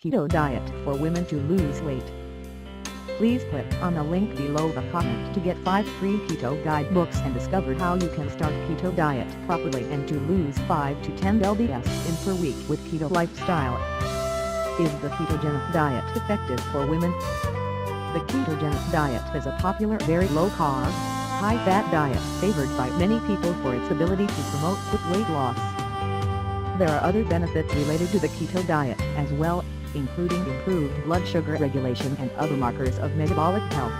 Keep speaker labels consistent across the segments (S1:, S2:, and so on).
S1: Keto diet for women to lose weight. Please click on the link below the comment to get 5 free keto guidebooks and discover how you can start keto diet properly and to lose 5 to 10 lbs in per week with keto lifestyle. Is the ketogenic diet effective for women? The ketogenic diet is a popular very low-carb, high-fat diet favored by many people for its ability to promote quick weight loss. There are other benefits related to the keto diet as well, including improved blood sugar regulation and other markers of metabolic health.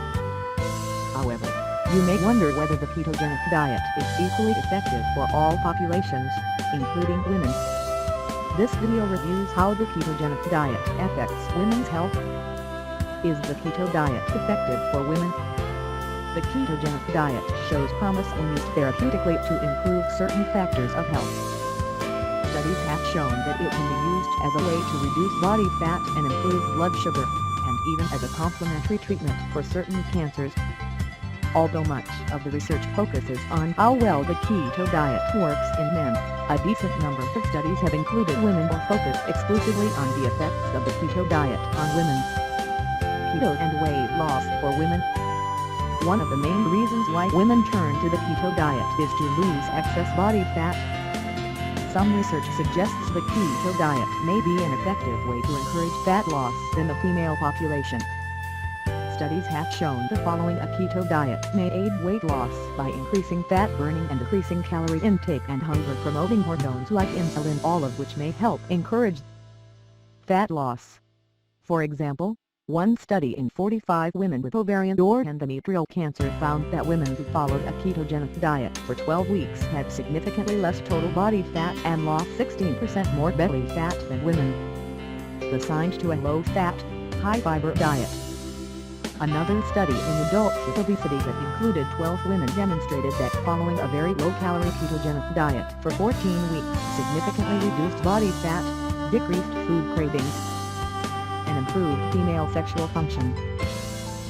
S1: However, you may wonder whether the ketogenic diet is equally effective for all populations, including women. This video reviews how the ketogenic diet affects women's health. Is the keto diet effective for women? The ketogenic diet shows promise when used therapeutically to improve certain factors of health. Studies have shown that it can be used as a way to reduce body fat and improve blood sugar, and even as a complementary treatment for certain cancers. Although much of the research focuses on how well the keto diet works in men, a decent number of studies have included women or focus exclusively on the effects of the keto diet on women. Keto and weight loss for women. One of the main reasons why women turn to the keto diet is to lose excess body fat. Some research suggests the keto diet may be an effective way to encourage fat loss in the female population. Studies have shown that following a keto diet may aid weight loss by increasing fat burning and decreasing calorie intake and hunger-promoting hormones like insulin, all of which may help encourage fat loss. For example, one study in 45 women with ovarian or endometrial cancer found that women who followed a ketogenic diet for 12 weeks had significantly less total body fat and lost 16% more belly fat than women assigned to a low-fat, high-fiber diet. Another study in adults with obesity that included 12 women demonstrated that following a very low-calorie ketogenic diet for 14 weeks significantly reduced body fat, decreased food cravings, and improved female sexual function.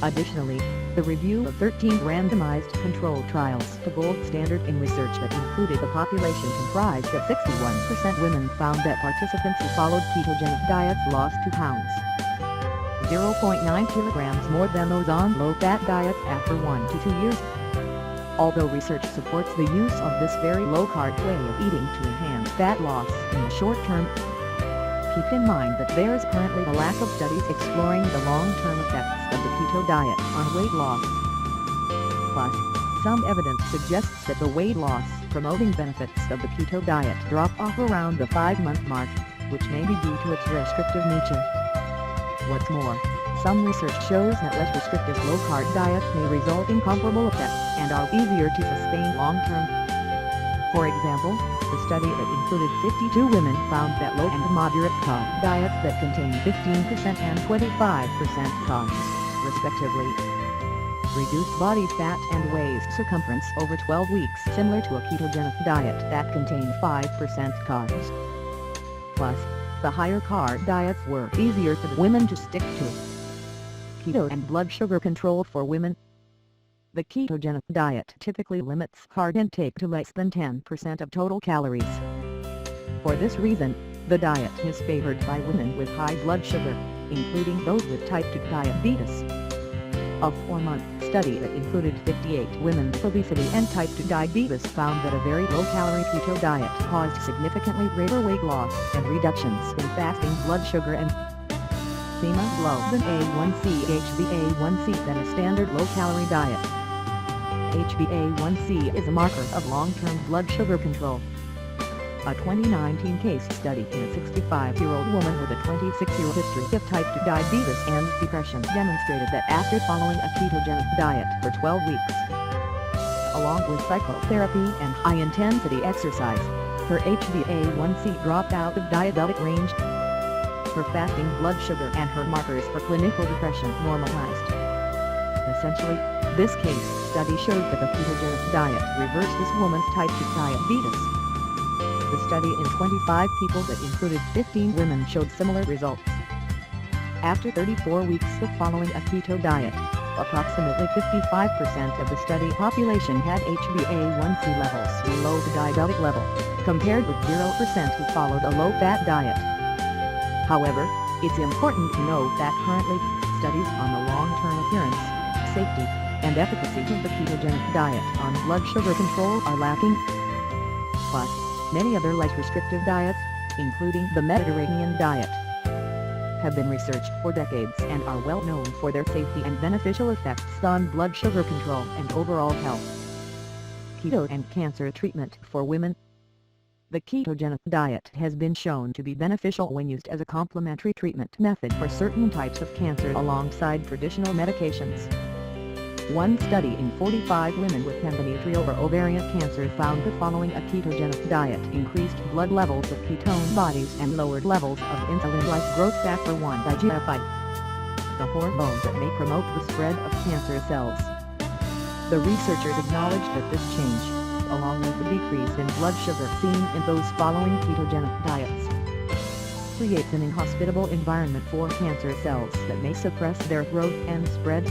S1: Additionally, the review of 13 randomized controlled trials, the gold standard in research that included a population comprised of 61% women, found that participants who followed ketogenic diets lost 2 pounds, 0.9 kilograms more than those on low-fat diets after 1 to 2 years. Although research supports the use of this very low-carb way of eating to enhance fat loss in the short term, keep in mind that there is currently a lack of studies exploring the long-term effects of the keto diet on weight loss. Plus, some evidence suggests that the weight loss-promoting benefits of the keto diet drop off around the 5-month mark, which may be due to its restrictive nature. What's more, some research shows that less restrictive low-carb diets may result in comparable effects and are easier to sustain long-term. For example, the study that included 52 women found that low and moderate carb diets that contain 15% and 25% carbs, respectively, reduced body fat and waist circumference over 12 weeks, similar to a ketogenic diet that contained 5% carbs. Plus, the higher carb diets were easier for the women to stick to. Keto and blood sugar control for women. The ketogenic diet typically limits carb intake to less than 10% of total calories. For this reason, the diet is favored by women with high blood sugar, including those with type 2 diabetes. A 4-month study that included 58 women with obesity and type 2 diabetes found that a very low-calorie keto diet caused significantly greater weight loss and reductions in fasting blood sugar and hemoglobin A1c HbA1c than a standard low-calorie diet. HbA1c is a marker of long-term blood sugar control. A 2019 case study in a 65-year-old woman with a 26-year history of type 2 diabetes and depression demonstrated that after following a ketogenic diet for 12 weeks, along with psychotherapy and high-intensity exercise, her HbA1c dropped out of diabetic range. Her fasting blood sugar and her markers for clinical depression normalized. Essentially, this case study showed that the ketogenic diet reversed this woman's type 2 diabetes. The study in 25 people that included 15 women showed similar results. After 34 weeks of following a keto diet, approximately 55% of the study population had HbA1c levels below the diabetic level, compared with 0% who followed a low-fat diet. However, It's important to note that currently, studies on the long-term appearance, safety, and efficacy of the ketogenic diet on blood sugar control are lacking. Plus, many other less restrictive diets, including the Mediterranean diet, have been researched for decades and are well known for their safety and beneficial effects on blood sugar control and overall health. Keto and cancer treatment for women. The ketogenic diet has been shown to be beneficial when used as a complementary treatment method for certain types of cancer alongside traditional medications. One study in 45 women with endometrial or ovarian cancer found that following a ketogenic diet increased blood levels of ketone bodies and lowered levels of insulin-like growth factor 1 IGF-1, the hormone that may promote the spread of cancer cells. The researchers acknowledged that this change, along with the decrease in blood sugar seen in those following ketogenic diets, creates an inhospitable environment for cancer cells that may suppress their growth and spread.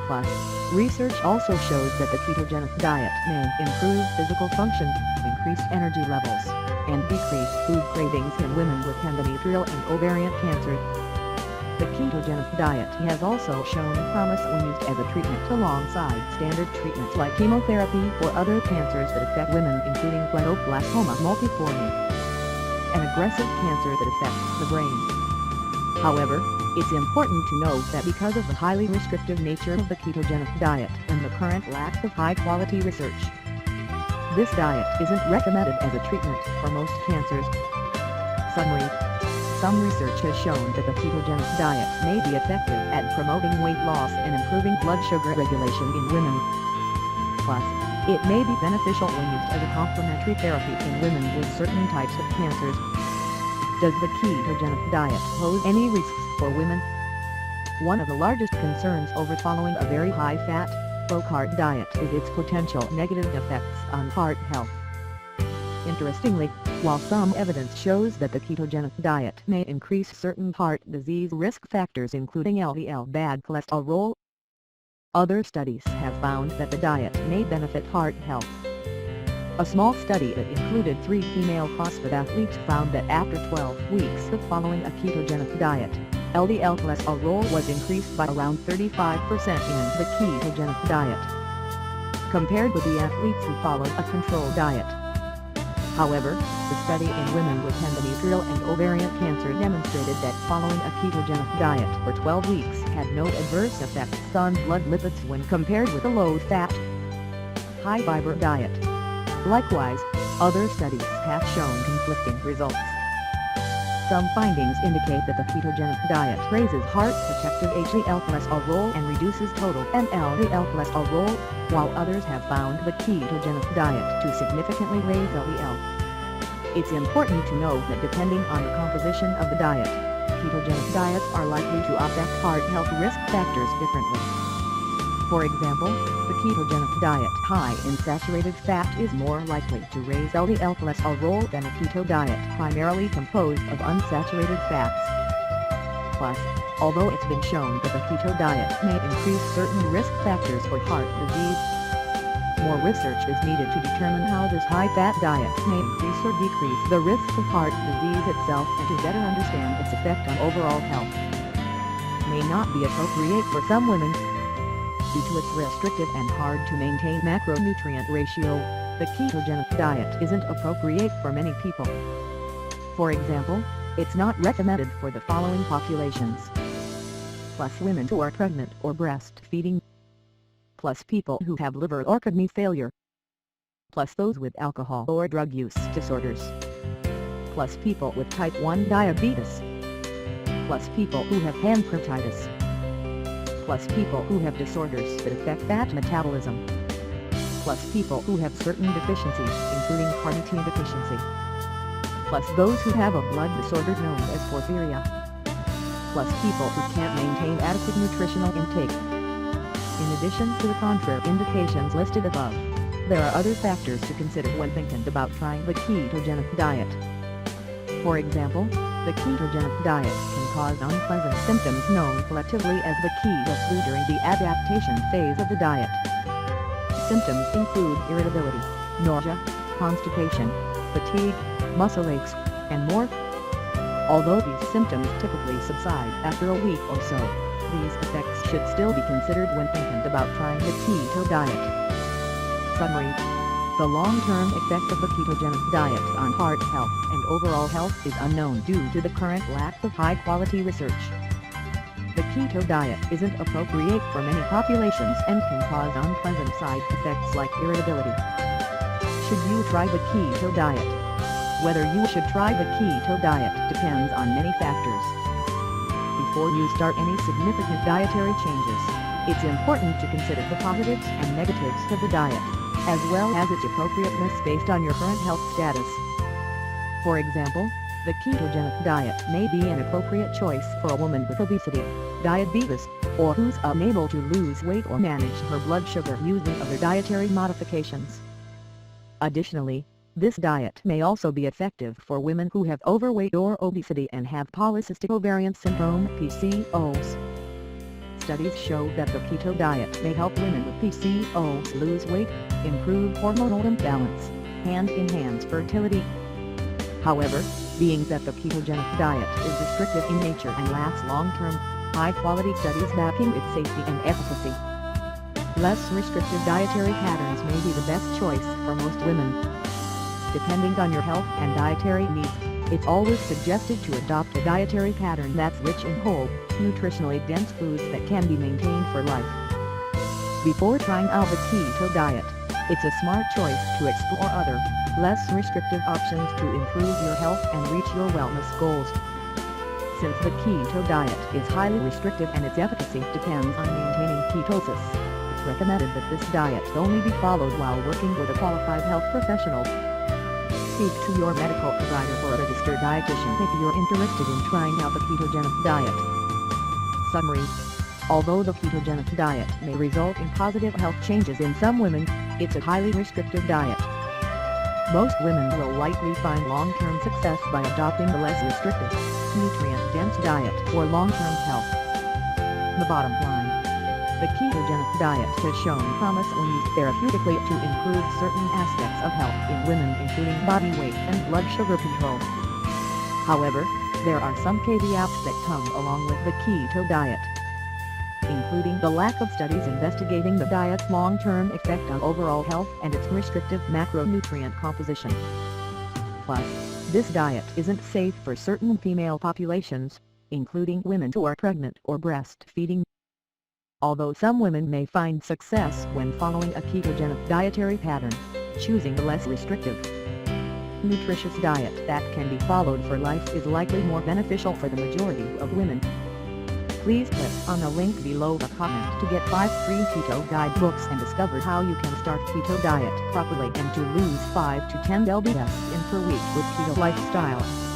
S1: Plus, research also shows that the ketogenic diet may improve physical function, increase energy levels, and decrease food cravings in women with endometrial and ovarian cancer. The ketogenic diet has also shown promise when used as a treatment alongside standard treatments like chemotherapy or other cancers that affect women, including glioblastoma multiforme, an aggressive cancer that affects the brain. However, it's important to note that because of the highly restrictive nature of the ketogenic diet and the current lack of high-quality research, this diet isn't recommended as a treatment for most cancers. Summary: some research has shown that the ketogenic diet may be effective at promoting weight loss and improving blood sugar regulation in women. Plus, it may be beneficial when used as a complementary therapy in women with certain types of cancers. Does the ketogenic diet pose any risks for women? One of the largest concerns over following a very high-fat, low-carb diet is its potential negative effects on heart health. Interestingly, while some evidence shows that the ketogenic diet may increase certain heart disease risk factors including LDL bad cholesterol, other studies have found that the diet may benefit heart health. A small study that included 3 female CrossFit athletes found that after 12 weeks of following a ketogenic diet, LDL cholesterol was increased by around 35% in the ketogenic diet, compared with the athletes who followed a controlled diet. However, the study in women with endometrial and ovarian cancer demonstrated that following a ketogenic diet for 12 weeks had no adverse effects on blood lipids when compared with a low-fat, high-fiber diet. Likewise, other studies have shown conflicting results. Some findings indicate that the ketogenic diet raises heart-protective HDL cholesterol and reduces total LDL cholesterol, while others have found the ketogenic diet to significantly raise LDL. It's important to note that depending on the composition of the diet, ketogenic diets are likely to affect heart health risk factors differently. For example, the ketogenic diet high in saturated fat is more likely to raise LDL cholesterol than a keto diet primarily composed of unsaturated fats. Plus, although it's been shown that the keto diet may increase certain risk factors for heart disease, more research is needed to determine how this high-fat diet may increase or decrease the risk of heart disease itself and to better understand its effect on overall health. May not be appropriate for some women. Due to its restrictive and hard-to-maintain macronutrient ratio, the ketogenic diet isn't appropriate for many people. For example, it's not recommended for the following populations: plus women who are pregnant or breastfeeding, plus people who have liver or kidney failure, plus those with alcohol or drug use disorders, plus people with type 1 diabetes, plus people who have pancreatitis, plus people who have disorders that affect fat metabolism, plus people who have certain deficiencies including carnitine deficiency, plus those who have a blood disorder known as porphyria, plus people who can't maintain adequate nutritional intake. In addition to the contraindications listed above, there are other factors to consider when thinking about trying the ketogenic diet. For example, the ketogenic diet can cause unpleasant symptoms known collectively as the keto flu during the adaptation phase of the diet. Symptoms include irritability, nausea, constipation, fatigue, muscle aches, and more. Although these symptoms typically subside after a week or so, these effects should still be considered when thinking about trying the keto diet. Summary: the long-term effect of the ketogenic diet on heart health and overall health is unknown due to the current lack of high-quality research. The keto diet isn't appropriate for many populations and can cause unpleasant side effects like irritability. Should you try the keto diet? Whether you should try the keto diet depends on many factors. Before you start any significant dietary changes, it's important to consider the positives and negatives of the diet, as well as its appropriateness based on your current health status. For example, the ketogenic diet may be an appropriate choice for a woman with obesity, diabetes, or who's unable to lose weight or manage her blood sugar using other dietary modifications. Additionally, this diet may also be effective for women who have overweight or obesity and have polycystic ovarian syndrome (PCOS). Studies show that the keto diet may help women with PCOS lose weight, improve hormonal imbalance, and enhance fertility. However, being that the ketogenic diet is restrictive in nature and lacks long-term, high-quality studies backing its safety and efficacy, less restrictive dietary patterns may be the best choice for most women. Depending on your health and dietary needs, it's always suggested to adopt a dietary pattern that's rich in whole, nutritionally dense foods that can be maintained for life. Before trying out the keto diet, it's a smart choice to explore other, less restrictive options to improve your health and reach your wellness goals. Since the keto diet is highly restrictive and its efficacy depends on maintaining ketosis, it's recommended that this diet only be followed while working with a qualified health professional. Speak to your medical provider or a registered dietitian if you're interested in trying out the ketogenic diet. Summary: although the ketogenic diet may result in positive health changes in some women, it's a highly restrictive diet. Most women will likely find long-term success by adopting the less restrictive, nutrient-dense diet for long-term health. The bottom line: the ketogenic diet has shown promise when used therapeutically to improve certain aspects of health in women, including body weight and blood sugar control. However, there are some caveats that come along with the keto diet, including the lack of studies investigating the diet's long-term effect on overall health and its restrictive macronutrient composition. Plus, this diet isn't safe for certain female populations, including women who are pregnant or breastfeeding. Although some women may find success when following a ketogenic dietary pattern, choosing the less restrictive, nutritious diet that can be followed for life is likely more beneficial for the majority of women. Please click on the link below the comment to get 5 free keto guidebooks and discover how you can start keto diet properly and to lose 5 to 10 lbs in per week with keto lifestyle.